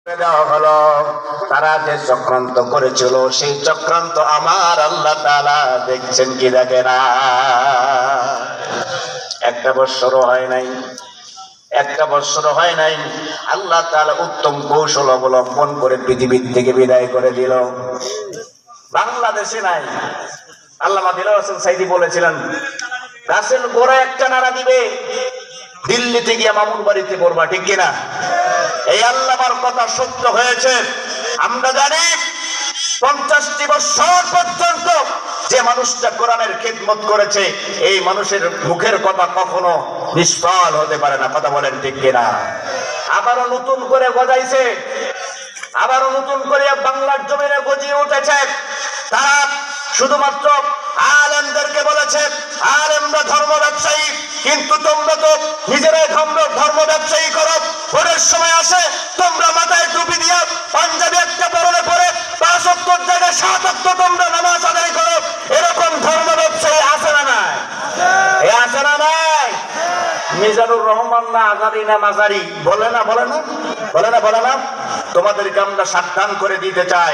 দেওয়া হলো। তারা যে চক্রান্ত করেছিল সেই চক্রান্ত আমার আল্লাহ তাআলা দেখছেন কি দেখে না? একটা বৎসরও হয় নাই, একটা বৎসর হয় নাই, আল্লাহ তাআলা উত্তম কৌশল অবলম্বন করে পৃথিবীর থেকে বিদায় করে দিল। বাংলাদেশে নাই। আল্লামা দিলওয়ার হোসেন সাইদি বলেছিলেন, রাসেল গোড়া একটা নাড়া দিবে, দিল্লিতে গিয়ে মামুন বাড়িতে পড়বা, ঠিক কিনা? এই আল্লাহর কথা সত্য হয়েছে। আমরা জানি 50টি বছর পর্যন্ত যে মানুষটা কোরআনের খিদমত করেছে, এই মানুষের মুখের কথা কখনো নিষ্ফল হতে পারে না। কথা বলেন ঠিক কিনা? আবারও নতুন করে গজাইছে, আবারও নতুন করে বাংলার জমিনে গজিয়ে উঠেছে। তারা শুধুমাত্র আলেমদেরকে বলেছে, আলেমরা ধর্ম ব্যবসায়ী, কিন্তু তোমরা তো নিজেরাই ধর্ম ব্যবসায়ী করো। ভোরের সময় আসে, তোমরা মাথায় টুপি দিয়ে পাঞ্জাবি একটা পরনে পরে 5 ওয়াক্ত জায়গায় 7 ওয়াক্ত তোমরা নামাজ আদায় করো। এরকম ধর্ম ব্যবসায়ী আছে না নাই? আছে না নাই? মিজানুর রহমান না আজারি না মাজারি বলে না, বলে না, বলে না, বলে না? তোমাদেরকে আমরা সাবধান করে দিতে চাই,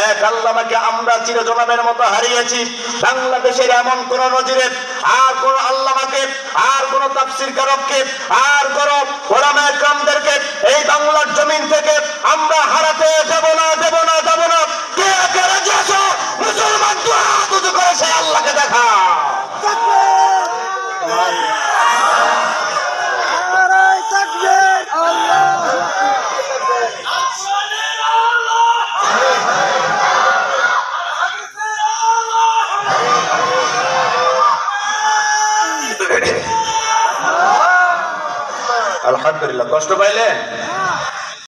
এক আল্লামাকে আমরা চিরজনমের মতো হারিয়েছি। বাংলাদেশের এমন কোন নজিরে আর কোন আল্লামাকে, আর কোন তাফসীর কারককে, আর কোন ওলামায়ে কেরামদেরকে এই বাংলার জমিন থেকে আমরা হারাতে দেব না, দেব না, দেব না। কে কে রাজি আছো? মুসলমান দুই হাত উঁচু করে সেই আল্লাহকে দেখা। আলহামদুলিল্লাহ। কষ্ট পাইলেন?